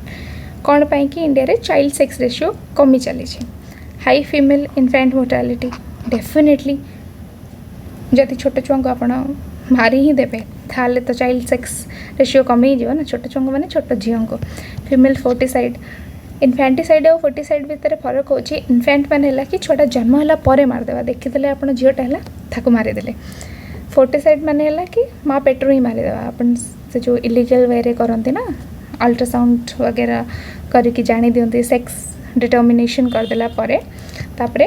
कौन पाई कि India रे child sex ratio कमी चली high female इनफेंट mortality definitely जदि छोट छुआ को आप मारी ही देवे ताले तो चाइल्ड सेक्स रेशियो कमी ना छोट छुआ मैंने छोट झील को फीमेल फोर्टिसाइड इनफैंटिसाइड और फोर्टिसाइड भितर फरक हो इनफैंट मान है कि छुआटा जन्म है पर मारिदे देखीदे आप झीटा है ताकू मारिदे फोर्टिसाइड मान है कि माँ पेटर ही मारिदे अपन से जो इलीगल वे करते ना अल्ट्रासाउंड वगैरह करके जानी दिखती सेक्स डिटर्मिनेशन करदेला तापरे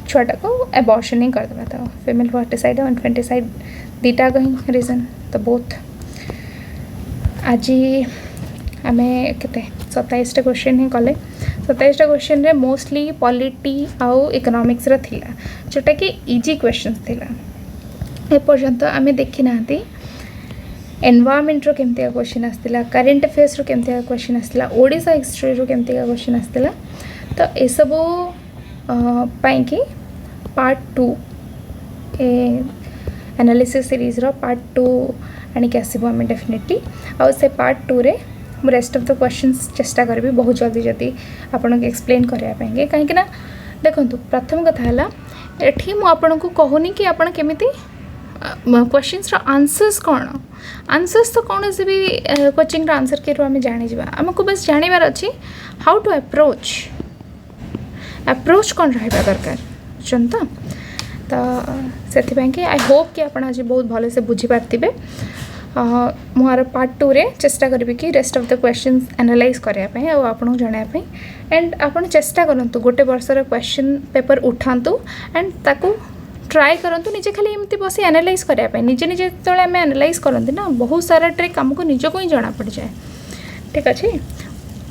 छुआटा को एबॉर्शन ही करदेला तो फीमेल फोर्टिसाइड और इनफेंटिसाइड दीटा ही रीजन तो बोथ आज आम के 27 क्वेश्चन ही कले 27 क्वेश्चन रे मोस्टली पॉलिटी आउ इकोनॉमिक्स रा थिला जोटा कि इजी क्वेश्चन थिला एपर्यंत आम देखी ना एनवायरमेंट रो केमती क्वेश्चन आसला करेंट अफेयर्स रो केमती क्वेश्चन आसला ओडिशा हिस्ट्री रो केमती क्वेश्चन आसला तो ये सब पाई कि पार्ट 2 एनालिसिस सीरीज रो पार्ट 2 आनिक आसबो आम डेफिनेटली आउ से पार्ट 2 रे रेस्ट ऑफ द क्वेश्चंस चेष्टा करी बहुत जल्दी जल्दी आपन एक्सप्लेन करने कहीं ना देखो प्रथम कथा है ये मुझे कहूनी कि आपन केमिति क्वेश्चंस रो आंसर्स कौन आंसर्स तो कौन से भी कोचिंग रो आंसर के आम जानी आमको बस जानवर अच्छी हाउ टू अप्रोच कौन रहा दरकार बुझुन तो से आई होप कि आपड़ आज बहुत भल से बुझीपारे मुझे पार्ट 2 रे चेष्टा करी कि rest of the questions analyse करने आपको जनवाई एंड आपन चेष्टा करंतु गोटे वर्षर क्वेश्चन पेपर उठातु एंड ताकू ट्राए करंतु निजे खाली एमती बसी एनालाइज करने निजे निजे जो आम एनालाइज करते ना बहुत सारा ट्रिक आमको निजको ही जना पड़ जाए ठीक अच्छे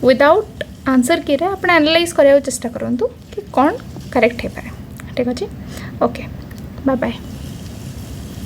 विदाउट आंसर की आप एनालाइज करने चेष्टा करंतु कि कौन करेक्ट हो पाए ठीक अच्छे ओके बाय बाय।